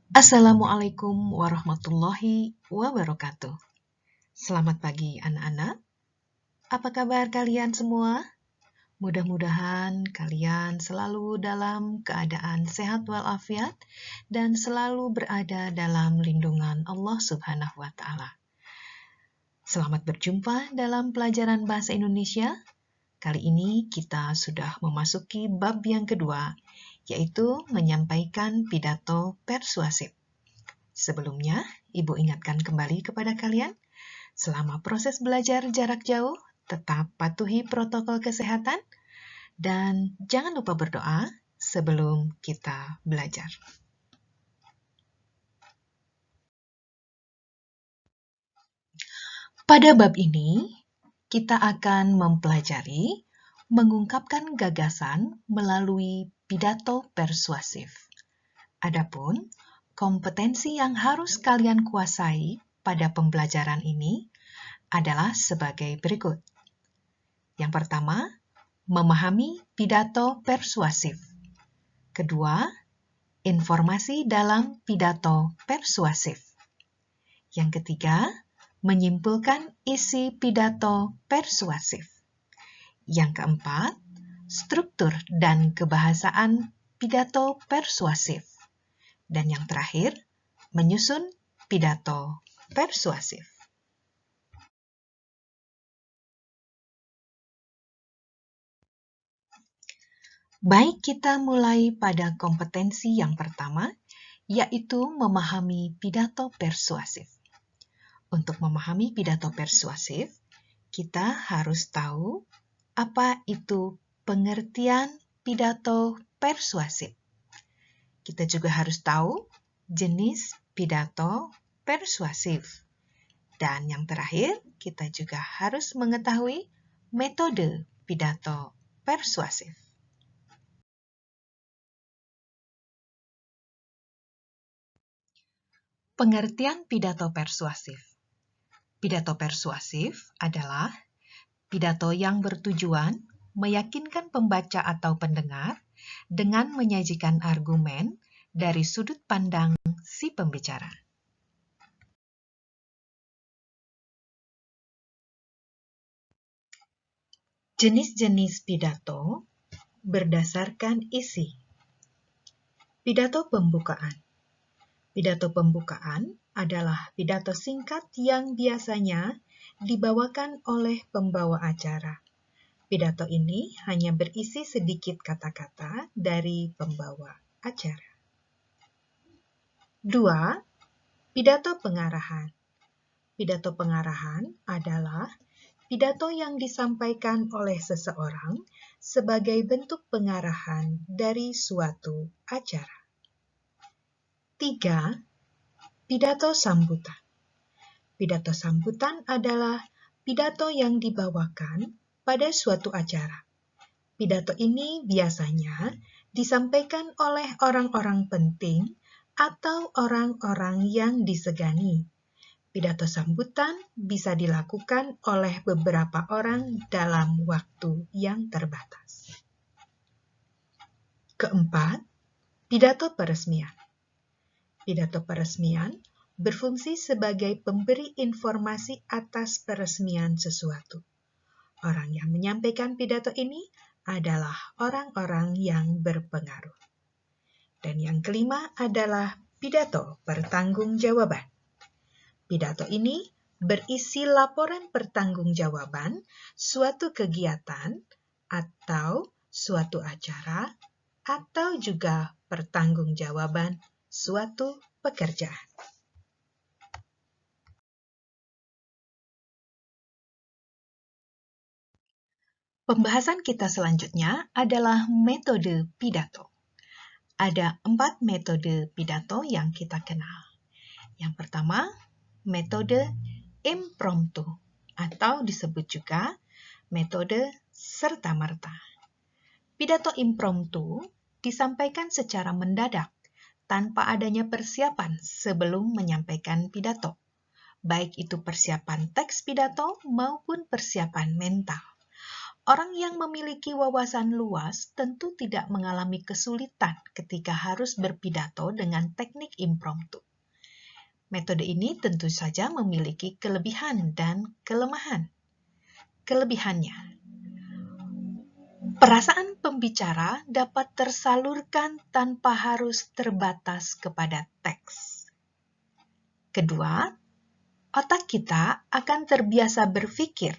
Assalamualaikum warahmatullahi wabarakatuh. Selamat pagi anak-anak. Apa kabar kalian semua? Mudah-mudahan kalian selalu dalam keadaan sehat walafiat dan selalu berada dalam lindungan Allah Subhanahu wa taala. Selamat berjumpa dalam pelajaran bahasa Indonesia. Kali ini kita sudah memasuki bab yang kedua, yaitu menyampaikan pidato persuasif. Sebelumnya, Ibu ingatkan kembali kepada kalian, selama proses belajar jarak jauh, tetap patuhi protokol kesehatan, dan jangan lupa berdoa sebelum kita belajar. Pada bab ini, kita akan mempelajari mengungkapkan gagasan melalui pidato persuasif. Adapun kompetensi yang harus kalian kuasai pada pembelajaran ini adalah sebagai berikut. Yang pertama, memahami pidato persuasif. Kedua, informasi dalam pidato persuasif. Yang ketiga, menyimpulkan isi pidato persuasif. Yang keempat, struktur dan kebahasaan pidato persuasif. Dan yang terakhir, menyusun pidato persuasif. Baik, kita mulai pada kompetensi yang pertama, yaitu memahami pidato persuasif. Untuk memahami pidato persuasif, kita harus tahu apa itu pengertian pidato persuasif. Kita juga harus tahu jenis pidato persuasif. Dan yang terakhir, kita juga harus mengetahui metode pidato persuasif. Pengertian pidato persuasif. Pidato persuasif adalah pidato yang bertujuan meyakinkan pembaca atau pendengar dengan menyajikan argumen dari sudut pandang si pembicara. Jenis-jenis pidato berdasarkan isi. Pidato pembukaan. Pidato pembukaan adalah pidato singkat yang biasanya dibawakan oleh pembawa acara. Pidato ini hanya berisi sedikit kata-kata dari pembawa acara. 2. Pidato pengarahan. Pidato pengarahan adalah pidato yang disampaikan oleh seseorang sebagai bentuk pengarahan dari suatu acara. 3. Pidato sambutan. Pidato sambutan adalah pidato yang dibawakan pada suatu acara. Pidato ini biasanya disampaikan oleh orang-orang penting atau orang-orang yang disegani. Pidato sambutan bisa dilakukan oleh beberapa orang dalam waktu yang terbatas. Keempat, pidato peresmian. Pidato peresmian berfungsi sebagai pemberi informasi atas peresmian sesuatu. Orang yang menyampaikan pidato ini adalah orang-orang yang berpengaruh. Dan yang kelima adalah pidato pertanggungjawaban. Pidato ini berisi laporan pertanggungjawaban suatu kegiatan atau suatu acara atau juga pertanggungjawaban suatu pekerjaan. Pembahasan kita selanjutnya adalah metode pidato. Ada 4 metode pidato yang kita kenal. Yang pertama, metode impromptu atau disebut juga metode serta-merta. Pidato impromptu disampaikan secara mendadak tanpa adanya persiapan sebelum menyampaikan pidato, baik itu persiapan teks pidato maupun persiapan mental. Orang yang memiliki wawasan luas tentu tidak mengalami kesulitan ketika harus berpidato dengan teknik impromptu. Metode ini tentu saja memiliki kelebihan dan kelemahan. Kelebihannya, perasaan pembicara dapat tersalurkan tanpa harus terbatas kepada teks. Kedua, otak kita akan terbiasa berpikir.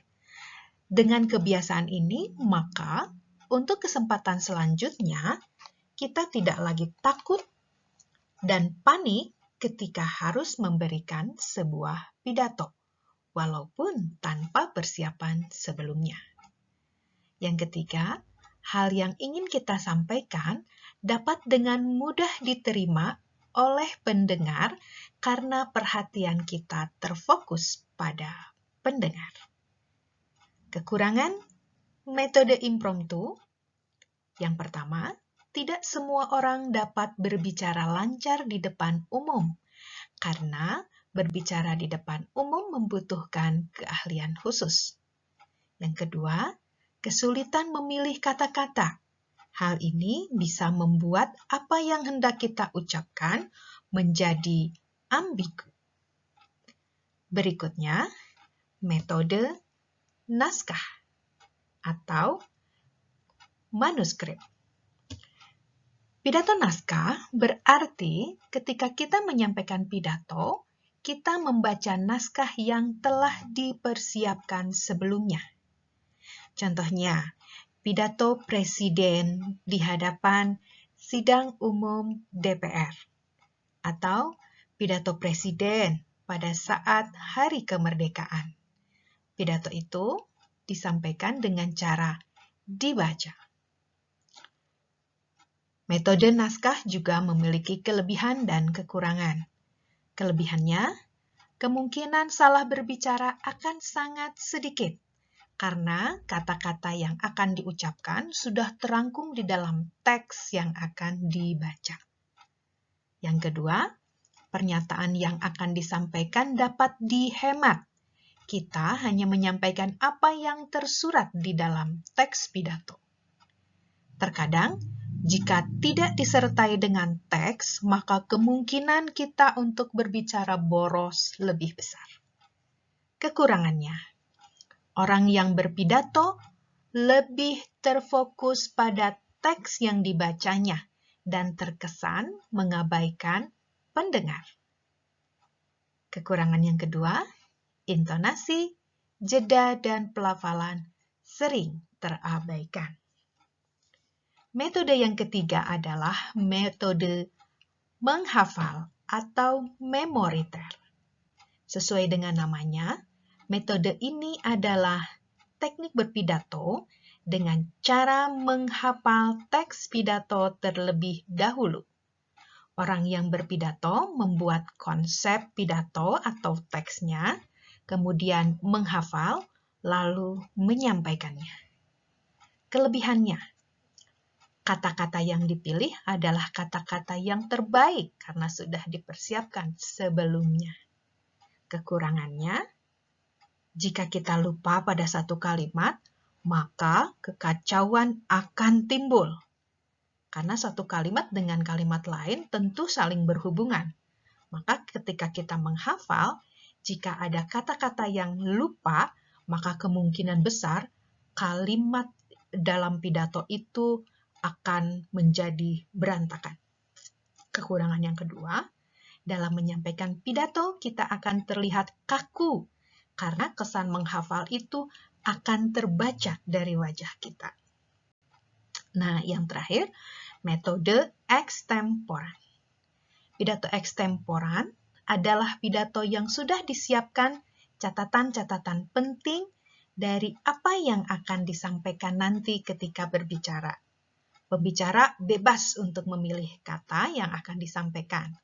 Dengan kebiasaan ini, maka untuk kesempatan selanjutnya, kita tidak lagi takut dan panik ketika harus memberikan sebuah pidato, walaupun tanpa persiapan sebelumnya. Yang ketiga, hal yang ingin kita sampaikan dapat dengan mudah diterima oleh pendengar karena perhatian kita terfokus pada pendengar. Kekurangan metode impromptu. Yang pertama, tidak semua orang dapat berbicara lancar di depan umum, karena berbicara di depan umum membutuhkan keahlian khusus. Yang kedua, kesulitan memilih kata-kata. Hal ini bisa membuat apa yang hendak kita ucapkan menjadi ambigu. Berikutnya, metode naskah atau manuskrip. Pidato naskah berarti ketika kita menyampaikan pidato, kita membaca naskah yang telah dipersiapkan sebelumnya. Contohnya, pidato presiden di hadapan sidang umum DPR, atau pidato presiden pada saat hari kemerdekaan. Pidato itu disampaikan dengan cara dibaca. Metode naskah juga memiliki kelebihan dan kekurangan. Kelebihannya, kemungkinan salah berbicara akan sangat sedikit, karena kata-kata yang akan diucapkan sudah terangkum di dalam teks yang akan dibaca. Yang kedua, pernyataan yang akan disampaikan dapat dihemat. Kita hanya menyampaikan apa yang tersurat di dalam teks pidato. Terkadang, jika tidak disertai dengan teks, maka kemungkinan kita untuk berbicara boros lebih besar. Kekurangannya, orang yang berpidato lebih terfokus pada teks yang dibacanya dan terkesan mengabaikan pendengar. Kekurangan yang kedua, intonasi, jeda, dan pelafalan sering terabaikan. Metode yang ketiga adalah metode menghafal atau memoriter. Sesuai dengan namanya, metode ini adalah teknik berpidato dengan cara menghafal teks pidato terlebih dahulu. Orang yang berpidato membuat konsep pidato atau teksnya, kemudian menghafal, lalu menyampaikannya. Kelebihannya, kata-kata yang dipilih adalah kata-kata yang terbaik karena sudah dipersiapkan sebelumnya. Kekurangannya, jika kita lupa pada satu kalimat, maka kekacauan akan timbul. Karena satu kalimat dengan kalimat lain tentu saling berhubungan. Maka ketika kita menghafal, jika ada kata-kata yang lupa, maka kemungkinan besar kalimat dalam pidato itu akan menjadi berantakan. Kekurangan yang kedua, dalam menyampaikan pidato kita akan terlihat kaku karena kesan menghafal itu akan terbaca dari wajah kita. Nah, yang terakhir, metode ekstemporan. Pidato ekstemporan adalah pidato yang sudah disiapkan catatan-catatan penting dari apa yang akan disampaikan nanti ketika berbicara. Pembicara bebas untuk memilih kata yang akan disampaikan.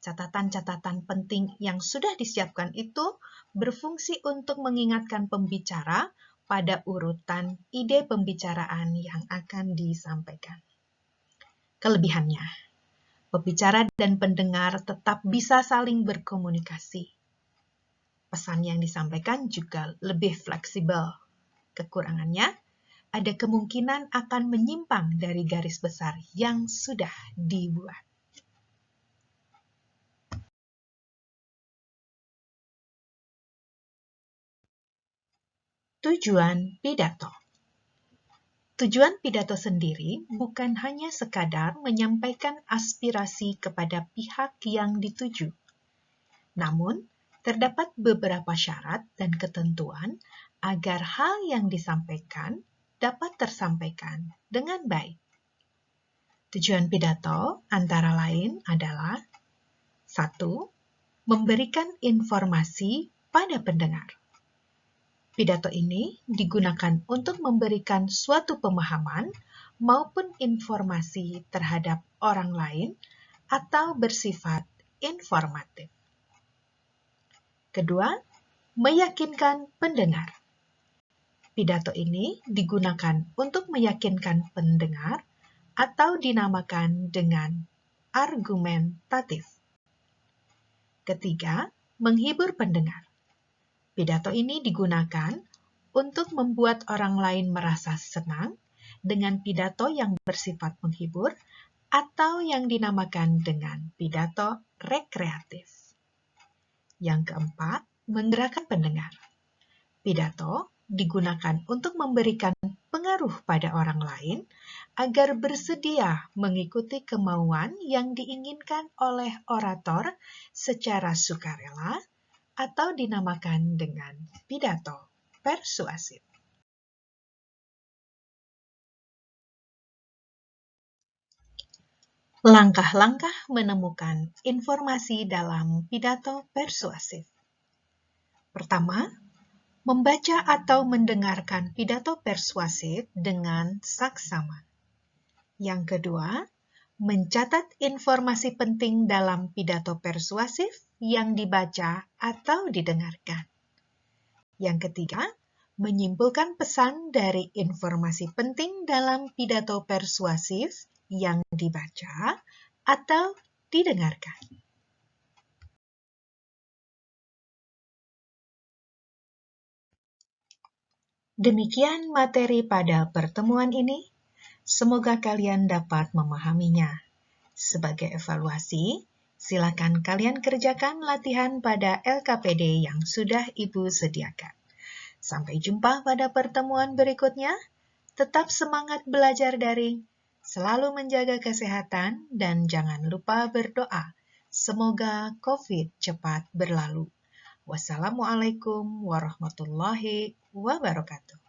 Catatan-catatan penting yang sudah disiapkan itu berfungsi untuk mengingatkan pembicara pada urutan ide pembicaraan yang akan disampaikan. Kelebihannya, pembicara dan pendengar tetap bisa saling berkomunikasi. Pesan yang disampaikan juga lebih fleksibel. Kekurangannya, ada kemungkinan akan menyimpang dari garis besar yang sudah dibuat. Tujuan pidato. Tujuan pidato sendiri bukan hanya sekadar menyampaikan aspirasi kepada pihak yang dituju. Namun, terdapat beberapa syarat dan ketentuan agar hal yang disampaikan dapat tersampaikan dengan baik. Tujuan pidato antara lain adalah 1. Memberikan informasi pada pendengar. Pidato ini digunakan untuk memberikan suatu pemahaman maupun informasi terhadap orang lain atau bersifat informatif. Kedua, meyakinkan pendengar. Pidato ini digunakan untuk meyakinkan pendengar atau dinamakan dengan argumentatif. Ketiga, menghibur pendengar. Pidato ini digunakan untuk membuat orang lain merasa senang dengan pidato yang bersifat menghibur atau yang dinamakan dengan pidato rekreatif. Yang keempat, menggerakkan pendengar. Pidato digunakan untuk memberikan pengaruh pada orang lain agar bersedia mengikuti kemauan yang diinginkan oleh orator secara sukarela atau dinamakan dengan pidato persuasif. Langkah-langkah menemukan informasi dalam pidato persuasif. Pertama, membaca atau mendengarkan pidato persuasif dengan saksama. Yang kedua, mencatat informasi penting dalam pidato persuasif yang dibaca atau didengarkan. Yang ketiga, menyimpulkan pesan dari informasi penting dalam pidato persuasif yang dibaca atau didengarkan. Demikian materi pada pertemuan ini. Semoga kalian dapat memahaminya. Sebagai evaluasi, silakan kalian kerjakan latihan pada LKPD yang sudah Ibu sediakan. Sampai jumpa pada pertemuan berikutnya. Tetap semangat belajar daring, selalu menjaga kesehatan, dan jangan lupa berdoa. Semoga COVID cepat berlalu. Wassalamualaikum warahmatullahi wabarakatuh.